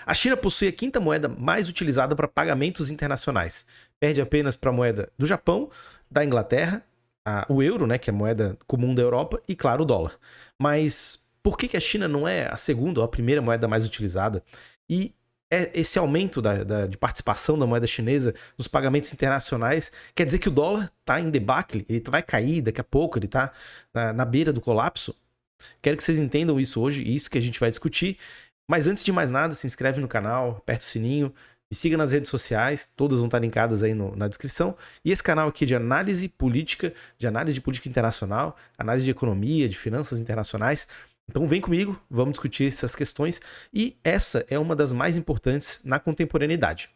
A China possui a quinta moeda mais utilizada para pagamentos internacionais. Perde apenas para a moeda do Japão, da Inglaterra, o euro, né, que é a moeda comum da Europa, e, claro, o dólar. Mas por que a China não é a segunda ou a primeira moeda mais utilizada? E esse aumento de participação da moeda chinesa nos pagamentos internacionais quer dizer que o dólar está em debacle, ele vai cair daqui a pouco, ele está na beira do colapso? Quero que vocês entendam isso hoje, isso que a gente vai discutir. Mas antes de mais nada, se inscreve no canal, aperta o sininho, me siga nas redes sociais, todas vão estar linkadas aí na descrição. E esse canal aqui de análise política, de análise de política internacional, análise de economia, de finanças internacionais. Então vem comigo, vamos discutir essas questões. E essa é uma das mais importantes na contemporaneidade.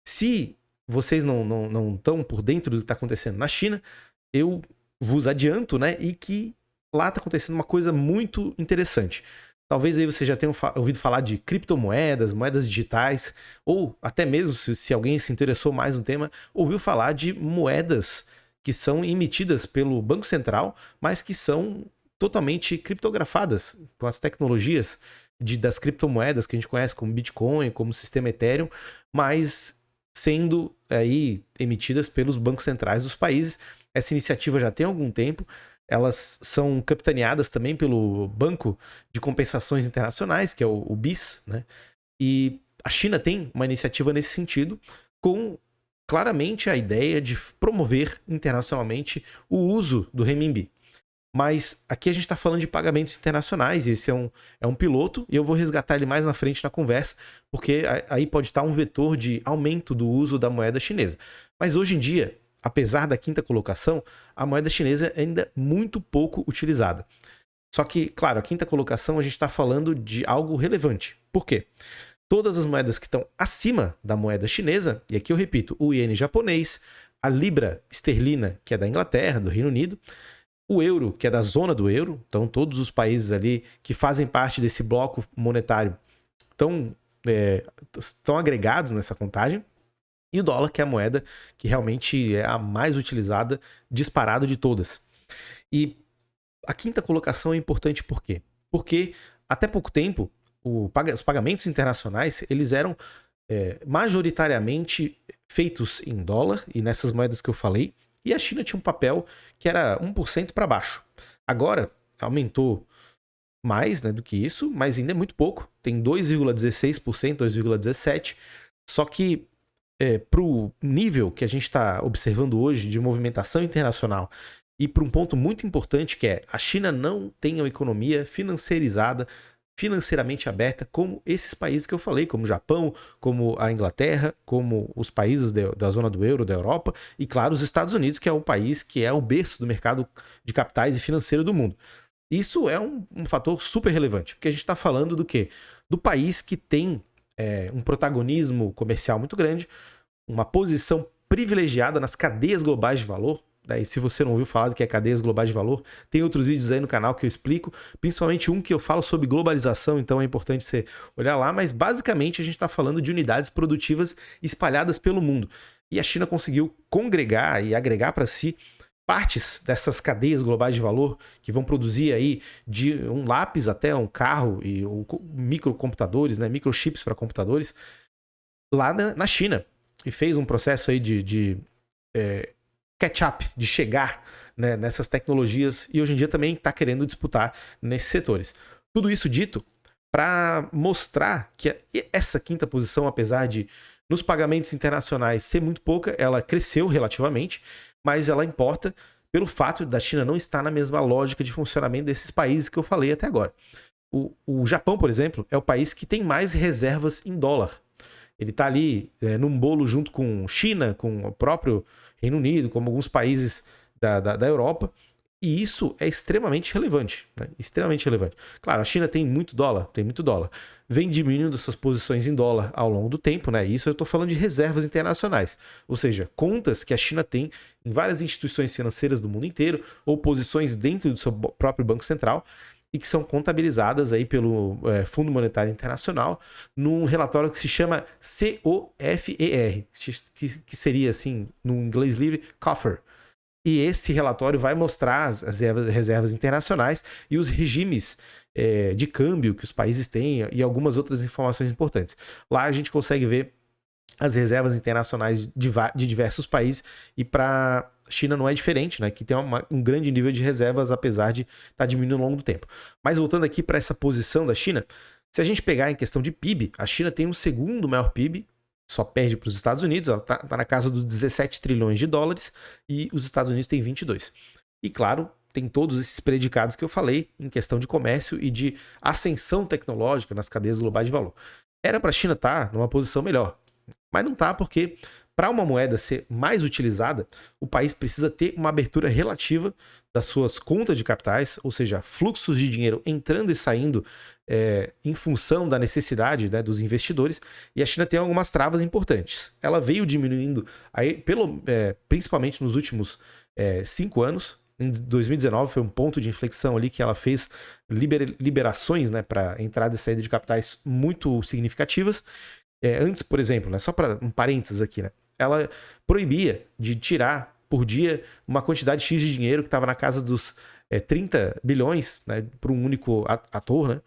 Se vocês não estão por dentro do que está acontecendo na China, eu vos adianto, né, e que lá está acontecendo uma coisa muito interessante. Talvez aí você já tenha ouvido falar de criptomoedas, moedas digitais, ou até mesmo, se alguém se interessou mais no tema, ouviu falar de moedas que são emitidas pelo Banco Central, mas que são totalmente criptografadas com as tecnologias das criptomoedas que a gente conhece como Bitcoin, como sistema Ethereum, mas sendo aí emitidas pelos bancos centrais dos países. Essa iniciativa já tem algum tempo. Elas são capitaneadas também pelo Banco de Compensações Internacionais, que é o BIS, né? E a China tem uma iniciativa nesse sentido, com claramente a ideia de promover internacionalmente o uso do renminbi. Mas aqui a gente está falando de pagamentos internacionais, e esse é um piloto, e eu vou resgatar ele mais na frente na conversa, porque aí pode estar um vetor de aumento do uso da moeda chinesa. Mas hoje em dia, apesar da quinta colocação, a moeda chinesa é ainda muito pouco utilizada. Só que, claro, a quinta colocação a gente está falando de algo relevante. Por quê? Todas as moedas que estão acima da moeda chinesa, e aqui eu repito, o iene japonês, a libra esterlina, que é da Inglaterra, do Reino Unido, o euro, que é da zona do euro, então todos os países ali que fazem parte desse bloco monetário estão agregados nessa contagem, e o dólar, que é a moeda que realmente é a mais utilizada, disparado de todas. E a quinta colocação é importante por quê? Porque até pouco tempo, os pagamentos internacionais eles eram majoritariamente feitos em dólar e nessas moedas que eu falei, e a China tinha um papel que era 1% para baixo. Agora, aumentou mais, né, do que isso, mas ainda é muito pouco. Tem 2,16%, 2,17%. Só que para o nível que a gente está observando hoje de movimentação internacional e para um ponto muito importante que é a China não tem uma economia financeirizada, financeiramente aberta, como esses países que eu falei, como o Japão, como a Inglaterra, como os países da zona do euro, da Europa, e claro, os Estados Unidos, que é o país que é o berço do mercado de capitais e financeiro do mundo. Isso é um fator super relevante, porque a gente está falando do quê? Do país que tem um protagonismo comercial muito grande, uma posição privilegiada nas cadeias globais de valor. E se você não ouviu falar do que é cadeias globais de valor, tem outros vídeos aí no canal que eu explico, principalmente um que eu falo sobre globalização, então é importante você olhar lá, mas basicamente a gente está falando de unidades produtivas espalhadas pelo mundo. E a China conseguiu congregar e agregar para si partes dessas cadeias globais de valor que vão produzir aí de um lápis até um carro e microcomputadores, né, microchips para computadores, lá na China. E fez um processo aí de catch-up, de chegar, né, nessas tecnologias, e hoje em dia também está querendo disputar nesses setores. Tudo isso dito para mostrar que essa quinta posição, apesar de nos pagamentos internacionais ser muito pouca, ela cresceu relativamente, mas ela importa pelo fato da China não estar na mesma lógica de funcionamento desses países que eu falei até agora. O Japão, por exemplo, é o país que tem mais reservas em dólar. Ele está ali num bolo junto com China, com o próprio Reino Unido, como alguns países da Europa, e isso é extremamente relevante, né? Extremamente relevante. Claro, a China tem muito dólar, vem diminuindo suas posições em dólar ao longo do tempo, né? Isso eu estou falando de reservas internacionais, ou seja, contas que a China tem em várias instituições financeiras do mundo inteiro, ou posições dentro do seu próprio Banco Central, e que são contabilizadas aí pelo Fundo Monetário Internacional num relatório que se chama COFER, que seria assim, no inglês livre, COFER. E esse relatório vai mostrar as reservas internacionais e os regimes de câmbio que os países têm e algumas outras informações importantes. Lá a gente consegue ver as reservas internacionais de diversos países, e para a China não é diferente, né? Que tem um grande nível de reservas, apesar de estar diminuindo ao longo do tempo. Mas voltando aqui para essa posição da China, se a gente pegar em questão de PIB, a China tem o segundo maior PIB, só perde para os Estados Unidos, ela está na casa dos 17 trilhões de dólares, e os Estados Unidos têm 22. E claro, tem todos esses predicados que eu falei em questão de comércio e de ascensão tecnológica nas cadeias globais de valor. Era para a China estar numa posição melhor, mas não tá, porque para uma moeda ser mais utilizada, o país precisa ter uma abertura relativa das suas contas de capitais, ou seja, fluxos de dinheiro entrando e saindo em função da necessidade, né, dos investidores, e a China tem algumas travas importantes. Ela veio diminuindo, aí, principalmente nos últimos 5 anos. Em 2019 foi um ponto de inflexão ali que ela fez liberações, né, para entrada e saída de capitais muito significativas. Antes, por exemplo, né, só para um parênteses aqui, né, ela proibia de tirar por dia uma quantidade X de dinheiro que estava na casa dos 30 bilhões, né, para um único ator, né?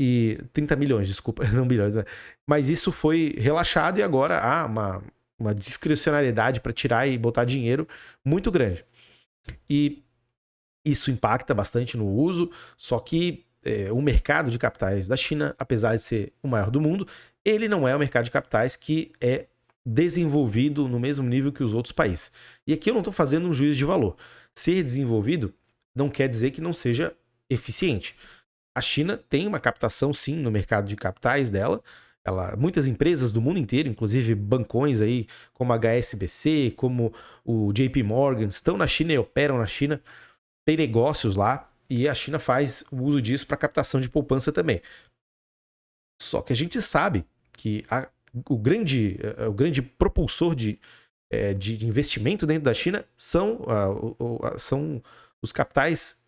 E 30 milhões, desculpa, não bilhões, né? Mas isso foi relaxado e agora há uma discricionariedade para tirar e botar dinheiro muito grande. E isso impacta bastante no uso, só que o mercado de capitais da China, apesar de ser o maior do mundo, ele não é um mercado de capitais que é desenvolvido no mesmo nível que os outros países. E aqui eu não estou fazendo um juízo de valor. Ser desenvolvido não quer dizer que não seja eficiente. A China tem uma captação, sim, no mercado de capitais dela. Muitas empresas do mundo inteiro, inclusive bancões aí, como a HSBC, como o JP Morgan, estão na China e operam na China. Tem negócios lá e a China faz o uso disso para captação de poupança também. Só que a gente sabe que o grande propulsor de investimento dentro da China são os capitais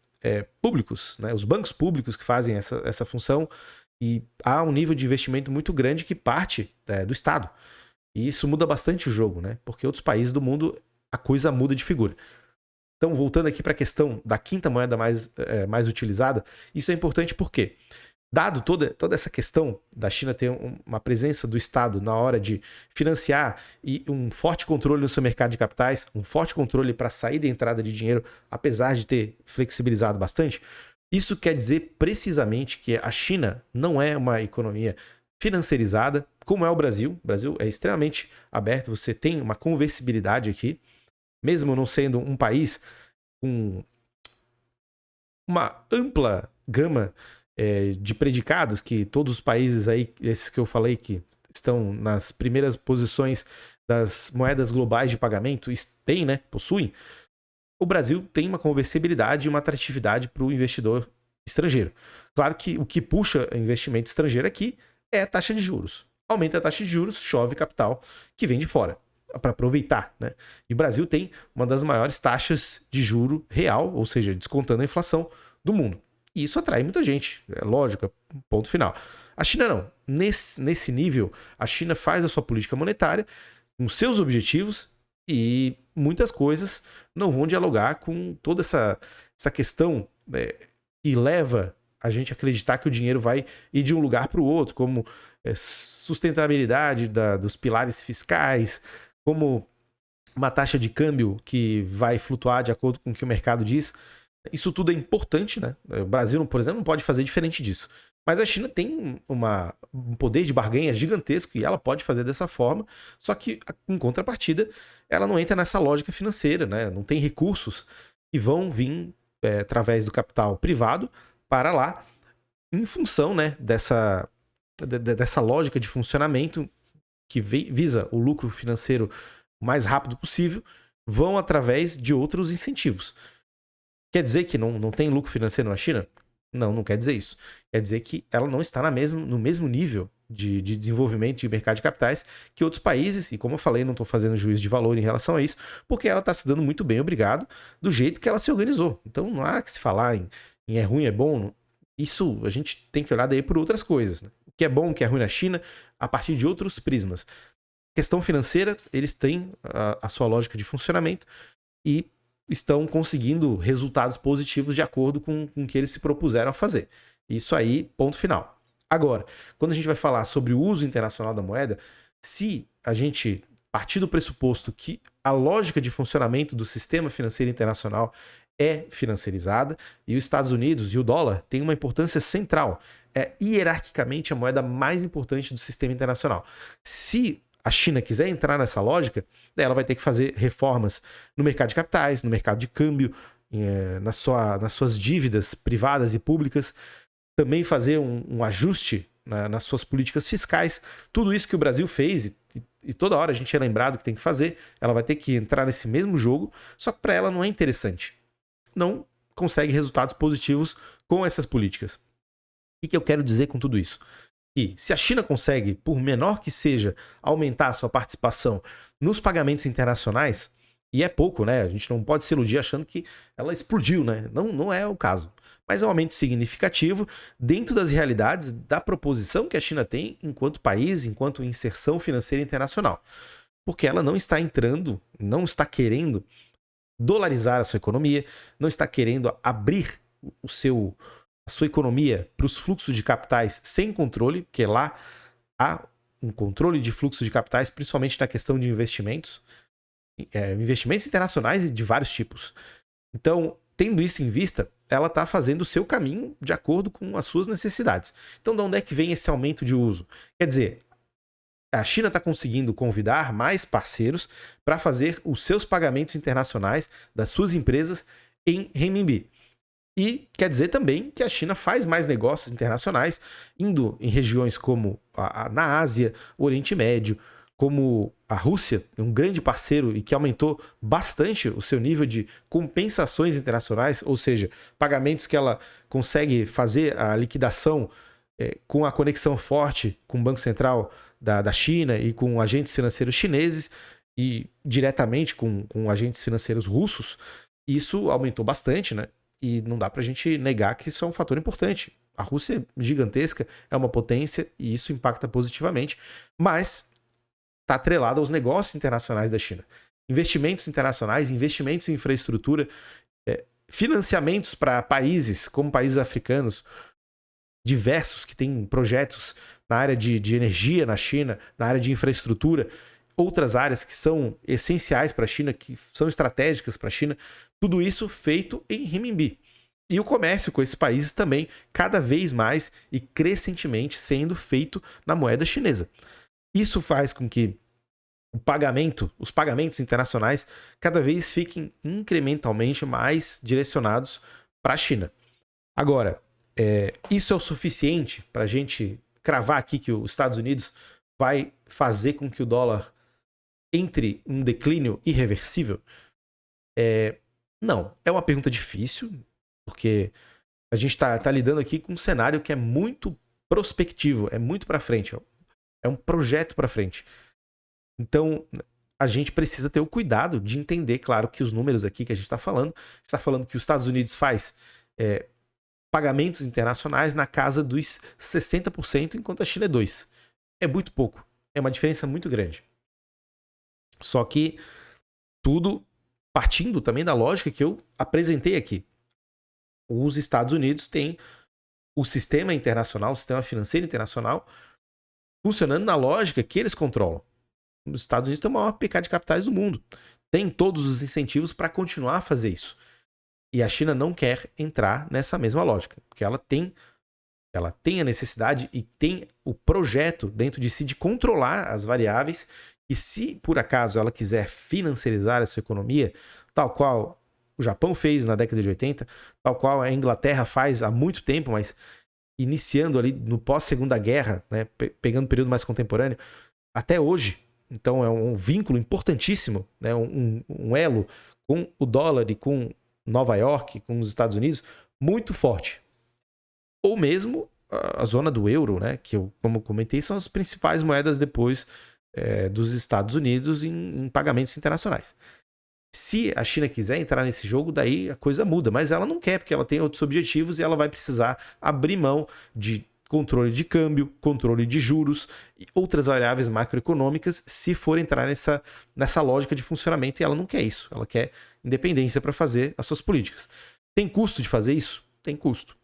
públicos, né? Os bancos públicos que fazem essa função, e há um nível de investimento muito grande que parte do Estado. E isso muda bastante o jogo, né? Porque outros países do mundo a coisa muda de figura. Então, voltando aqui para a questão da quinta moeda mais utilizada, isso é importante porque, dado toda essa questão da China ter uma presença do Estado na hora de financiar e um forte controle no seu mercado de capitais, um forte controle para saída e entrada de dinheiro, apesar de ter flexibilizado bastante, isso quer dizer precisamente que a China não é uma economia financiarizada, como é o Brasil. O Brasil é extremamente aberto, você tem uma conversibilidade aqui, mesmo não sendo um país com uma ampla gama de predicados, que todos os países aí, esses que eu falei que estão nas primeiras posições das moedas globais de pagamento, têm, né, possuem, o Brasil tem uma conversibilidade e uma atratividade para o investidor estrangeiro. Claro que o que puxa investimento estrangeiro aqui é a taxa de juros. Aumenta a taxa de juros, chove capital que vem de fora para aproveitar, né? E o Brasil tem uma das maiores taxas de juro real, ou seja, descontando a inflação do mundo. E isso atrai muita gente, é lógico, ponto final. A China não. Nesse nível, a China faz a sua política monetária com seus objetivos e muitas coisas não vão dialogar com toda essa questão que leva a gente a acreditar que o dinheiro vai ir de um lugar para o outro, como sustentabilidade dos pilares fiscais, como uma taxa de câmbio que vai flutuar de acordo com o que o mercado diz. Isso tudo é importante, né? O Brasil, por exemplo, não pode fazer diferente disso. Mas a China tem um poder de barganha gigantesco e ela pode fazer dessa forma, só que, em contrapartida, ela não entra nessa lógica financeira, né? Não tem recursos que vão vir através do capital privado para lá, em função, né, dessa lógica de funcionamento que visa o lucro financeiro o mais rápido possível, vão através de outros incentivos. Quer dizer que não tem lucro financeiro na China? Não quer dizer isso. Quer dizer que ela não está no mesmo nível de desenvolvimento de mercado de capitais que outros países, e como eu falei, não estou fazendo juízo de valor em relação a isso, porque ela está se dando muito bem, obrigado, do jeito que ela se organizou. Então não há que se falar em é ruim, é bom. Isso a gente tem que olhar daí por outras coisas, né? O que é bom, o que é ruim na China, a partir de outros prismas. Questão financeira, eles têm a sua lógica de funcionamento e estão conseguindo resultados positivos de acordo com o que eles se propuseram a fazer. Isso aí, ponto final. Agora, quando a gente vai falar sobre o uso internacional da moeda, se a gente partir do pressuposto que a lógica de funcionamento do sistema financeiro internacional é financiarizada e os Estados Unidos e o dólar têm uma importância central, é hierarquicamente a moeda mais importante do sistema internacional. Se a China quiser entrar nessa lógica, ela vai ter que fazer reformas no mercado de capitais, no mercado de câmbio, nas suas dívidas privadas e públicas, também fazer um ajuste nas suas políticas fiscais. Tudo isso que o Brasil fez e toda hora a gente é lembrado que tem que fazer, ela vai ter que entrar nesse mesmo jogo, só que para ela não é interessante. Não consegue resultados positivos com essas políticas. O que eu quero dizer com tudo isso? Que se a China consegue, por menor que seja, aumentar a sua participação nos pagamentos internacionais, e é pouco, né? A gente não pode se iludir achando que ela explodiu, né? Não é o caso. Mas é um aumento significativo dentro das realidades da proposição que a China tem enquanto país, enquanto inserção financeira internacional. Porque ela não está entrando, não está querendo dolarizar a sua economia, não está querendo abrir a sua economia para os fluxos de capitais sem controle, porque lá há um controle de fluxo de capitais, principalmente na questão de investimentos, investimentos internacionais e de vários tipos. Então, tendo isso em vista, ela está fazendo o seu caminho de acordo com as suas necessidades. Então, de onde é que vem esse aumento de uso? Quer dizer, a China está conseguindo convidar mais parceiros para fazer os seus pagamentos internacionais das suas empresas em renminbi. E quer dizer também que a China faz mais negócios internacionais, indo em regiões como na Ásia, Oriente Médio, como a Rússia, um grande parceiro e que aumentou bastante o seu nível de compensações internacionais, ou seja, pagamentos que ela consegue fazer a liquidação com a conexão forte com o Banco Central da China e com agentes financeiros chineses e diretamente com agentes financeiros russos. Isso aumentou bastante, né? E não dá pra gente negar que isso é um fator importante. A Rússia é gigantesca, é uma potência e isso impacta positivamente, mas está atrelado aos negócios internacionais da China. Investimentos internacionais, investimentos em infraestrutura, financiamentos para países como países africanos diversos que têm projetos na área de energia na China, na área de infraestrutura, outras áreas que são essenciais para a China, que são estratégicas para a China, tudo isso feito em renminbi. E o comércio com esses países também, cada vez mais e crescentemente sendo feito na moeda chinesa. Isso faz com que os pagamentos internacionais, cada vez fiquem incrementalmente mais direcionados para a China. Agora, isso é o suficiente para a gente cravar aqui que os Estados Unidos vai fazer com que o dólar entre em um declínio irreversível? Não, é uma pergunta difícil, porque a gente está lidando aqui com um cenário que é muito prospectivo, é muito para frente, é um projeto para frente. Então, a gente precisa ter o cuidado de entender, claro, que os números aqui que a gente está falando que os Estados Unidos faz pagamentos internacionais na casa dos 60%, enquanto a China é 2%. É muito pouco, é uma diferença muito grande. Só que tudo partindo também da lógica que eu apresentei aqui. Os Estados Unidos têm o sistema internacional, o sistema financeiro internacional, funcionando na lógica que eles controlam. Os Estados Unidos têm o maior mercado de capitais do mundo. Tem todos os incentivos para continuar a fazer isso. E a China não quer entrar nessa mesma lógica, porque ela tem a necessidade e tem o projeto dentro de si de controlar as variáveis. E se, por acaso, ela quiser financiarizar essa economia, tal qual o Japão fez na década de 80, tal qual a Inglaterra faz há muito tempo, mas iniciando ali no pós-Segunda Guerra, né, pegando o período mais contemporâneo, até hoje. Então é um vínculo importantíssimo, né, um elo com o dólar e com Nova York, com os Estados Unidos, muito forte. Ou mesmo a zona do euro, né, que eu, como comentei, são as principais moedas depois dos Estados Unidos em pagamentos internacionais. Se a China quiser entrar nesse jogo, daí a coisa muda, mas ela não quer, porque ela tem outros objetivos e ela vai precisar abrir mão de controle de câmbio, controle de juros e outras variáveis macroeconômicas se for entrar nessa lógica de funcionamento, e ela não quer isso, ela quer independência para fazer as suas políticas. Tem custo de fazer isso? Tem custo.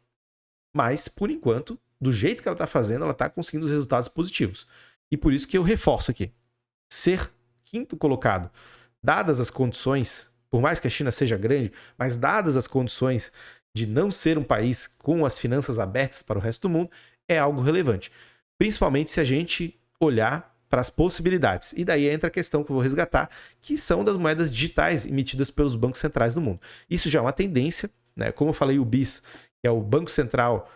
Mas, por enquanto, do jeito que ela está fazendo, ela está conseguindo os resultados positivos. E por isso que eu reforço aqui. Ser quinto colocado, dadas as condições, por mais que a China seja grande, mas dadas as condições de não ser um país com as finanças abertas para o resto do mundo, é algo relevante. Principalmente se a gente olhar para as possibilidades. E daí entra a questão que eu vou resgatar, que são das moedas digitais emitidas pelos bancos centrais do mundo. Isso já é uma tendência, né? Como eu falei, o BIS, que é o Banco Central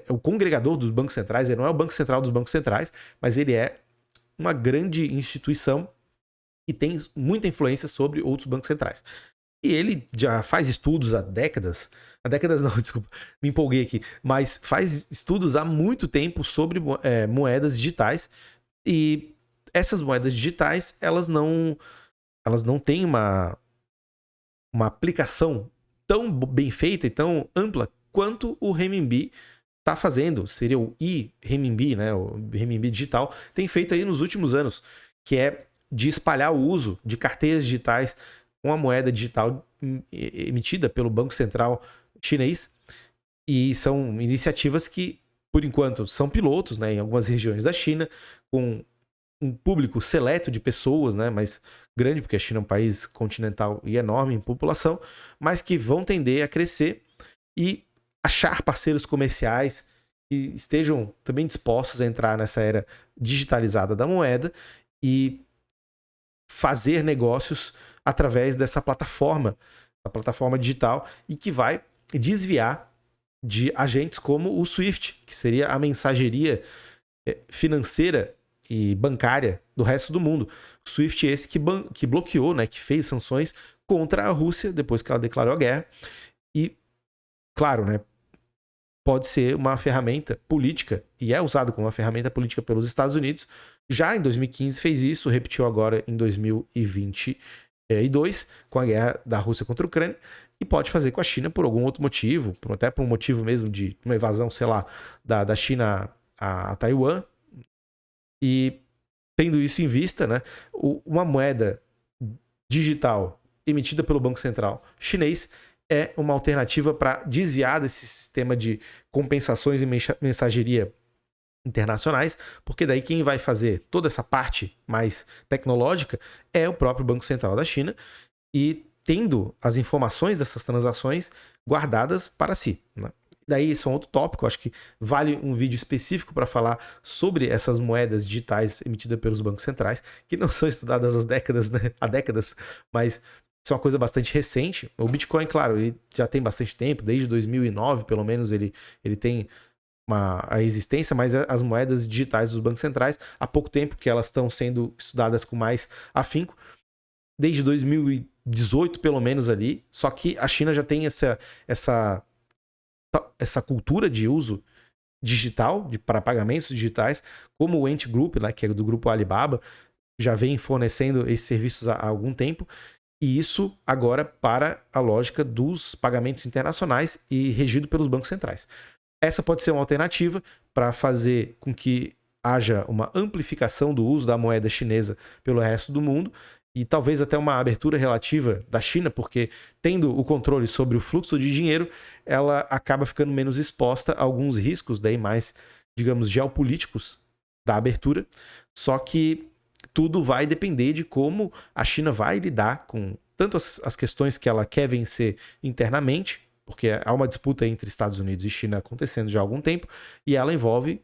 o congregador dos bancos centrais, ele não é o Banco Central dos bancos centrais, mas ele é uma grande instituição que tem muita influência sobre outros bancos centrais. E ele já faz estudos há décadas não, desculpa, me empolguei aqui, mas faz estudos há muito tempo sobre moedas digitais, e essas moedas digitais, elas não têm uma aplicação tão bem feita e tão ampla quanto o renminbi está fazendo. Seria o e-renminbi, né? O renminbi digital tem feito aí nos últimos anos, que é de espalhar o uso de carteiras digitais com a moeda digital emitida pelo Banco Central chinês. E são iniciativas que, por enquanto, são pilotos, né, em algumas regiões da China, com um público seleto de pessoas, né, mas grande, porque a China é um país continental e enorme em população, mas que vão tender a crescer e achar parceiros comerciais que estejam também dispostos a entrar nessa era digitalizada da moeda e fazer negócios através dessa plataforma, a plataforma digital, e que vai desviar de agentes como o SWIFT, que seria a mensageria financeira e bancária do resto do mundo. O SWIFT esse que bloqueou, né, que fez sanções contra a Rússia depois que ela declarou a guerra. E, claro, né, pode ser uma ferramenta política, e é usado como uma ferramenta política pelos Estados Unidos. Já em 2015 fez isso, repetiu agora em 2022, com a guerra da Rússia contra a Ucrânia, e pode fazer com a China por algum outro motivo, até por um motivo mesmo de uma invasão, sei lá, da China a Taiwan. E tendo isso em vista, né, uma moeda digital emitida pelo Banco Central chinês é uma alternativa para desviar desse sistema de compensações e mensageria internacionais, porque daí quem vai fazer toda essa parte mais tecnológica é o próprio Banco Central da China, e tendo as informações dessas transações guardadas para si, né? Daí isso é um outro tópico, acho que vale um vídeo específico para falar sobre essas moedas digitais emitidas pelos bancos centrais, que não são estudadas há décadas, né? Há décadas, mas isso é uma coisa bastante recente. O Bitcoin, claro, ele já tem bastante tempo, desde 2009 pelo menos ele tem a existência, mas as moedas digitais dos bancos centrais, há pouco tempo que elas estão sendo estudadas com mais afinco, desde 2018 pelo menos ali, só que a China já tem essa cultura de uso digital, para pagamentos digitais, como o Ant Group, né, que é do grupo Alibaba, já vem fornecendo esses serviços há algum tempo, e isso agora para a lógica dos pagamentos internacionais e regido pelos bancos centrais. Essa pode ser uma alternativa para fazer com que haja uma amplificação do uso da moeda chinesa pelo resto do mundo, e talvez até uma abertura relativa da China, porque tendo o controle sobre o fluxo de dinheiro, ela acaba ficando menos exposta a alguns riscos daí mais, digamos, geopolíticos da abertura. Só que tudo vai depender de como a China vai lidar com tanto as questões que ela quer vencer internamente, porque há uma disputa entre Estados Unidos e China acontecendo já há algum tempo, e ela envolve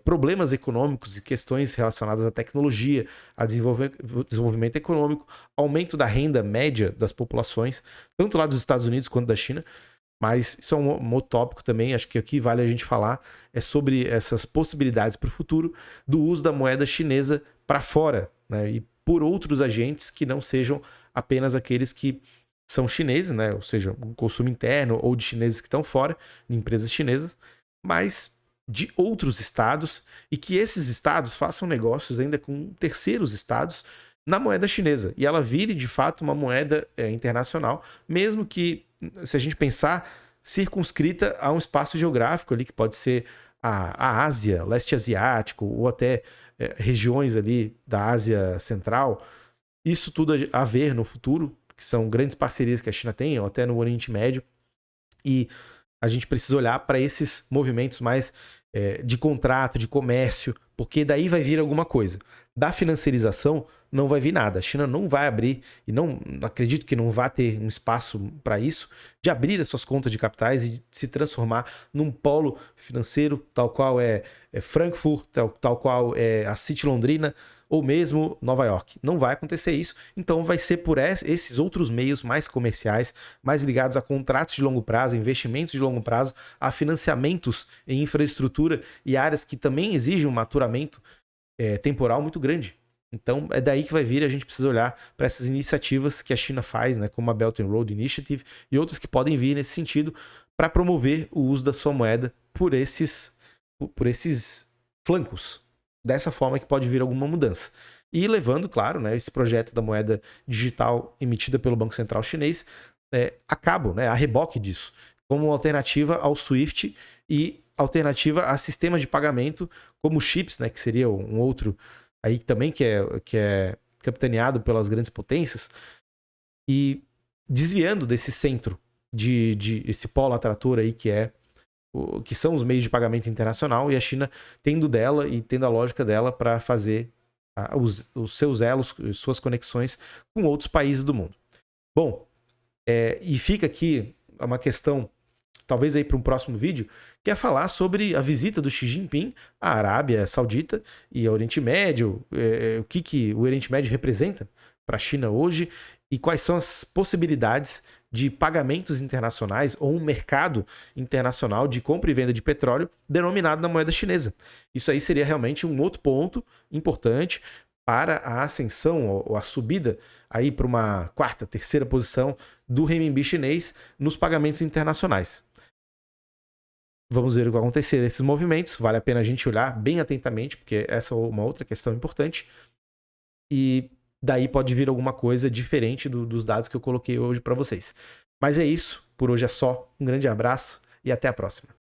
problemas econômicos e questões relacionadas à tecnologia, a desenvolvimento econômico, aumento da renda média das populações, tanto lá dos Estados Unidos quanto da China. Mas isso é um outro tópico também, acho que aqui vale a gente falar sobre essas possibilidades para o futuro do uso da moeda chinesa para fora, né, e por outros agentes que não sejam apenas aqueles que são chineses, né, ou seja, o consumo interno ou de chineses que estão fora, de empresas chinesas, mas de outros estados, e que esses estados façam negócios ainda com terceiros estados na moeda chinesa, e ela vire de fato uma moeda internacional, mesmo que, se a gente pensar, circunscrita a um espaço geográfico ali, que pode ser a Ásia, leste asiático, ou até regiões ali da Ásia Central. Isso tudo a ver no futuro, que são grandes parcerias que a China tem, ou até no Oriente Médio. E a gente precisa olhar para esses movimentos mais de contrato, de comércio, porque daí vai vir alguma coisa. Da financiarização não vai vir nada. A China não vai abrir, e não acredito que não vá ter um espaço para isso, de abrir as suas contas de capitais e de se transformar num polo financeiro, tal qual é Frankfurt, tal qual é a City Londrina, ou mesmo Nova York. Não vai acontecer isso, então vai ser por esses outros meios mais comerciais, mais ligados a contratos de longo prazo, investimentos de longo prazo, a financiamentos em infraestrutura e áreas que também exigem um maturamento temporal muito grande. Então é daí que vai vir, a gente precisa olhar para essas iniciativas que a China faz, né, como a Belt and Road Initiative e outras que podem vir nesse sentido para promover o uso da sua moeda por esses flancos. Dessa forma que pode vir alguma mudança. E levando, claro, né, esse projeto da moeda digital emitida pelo Banco Central Chinês a cabo, né, a reboque disso, como alternativa ao SWIFT e alternativa a sistemas de pagamento como chips, né, que seria um outro aí também que é capitaneado pelas grandes potências, e desviando desse centro de esse polo atrator aí que são os meios de pagamento internacional, e a China tendo dela e tendo a lógica dela para fazer os seus elos, suas conexões com outros países do mundo. Bom, e fica aqui uma questão, talvez aí para um próximo vídeo, que é falar sobre a visita do Xi Jinping à Arábia Saudita e ao Oriente Médio, o que o Oriente Médio representa para a China hoje e quais são as possibilidades de pagamentos internacionais ou um mercado internacional de compra e venda de petróleo denominado na moeda chinesa. Isso aí seria realmente um outro ponto importante para a ascensão ou a subida aí para uma quarta, terceira posição do renminbi chinês nos pagamentos internacionais. Vamos ver o que vai acontecer nesses movimentos. Vale a pena a gente olhar bem atentamente, porque essa é uma outra questão importante. E daí pode vir alguma coisa diferente dos dados que eu coloquei hoje para vocês. Mas é isso. Por hoje é só. Um grande abraço e até a próxima.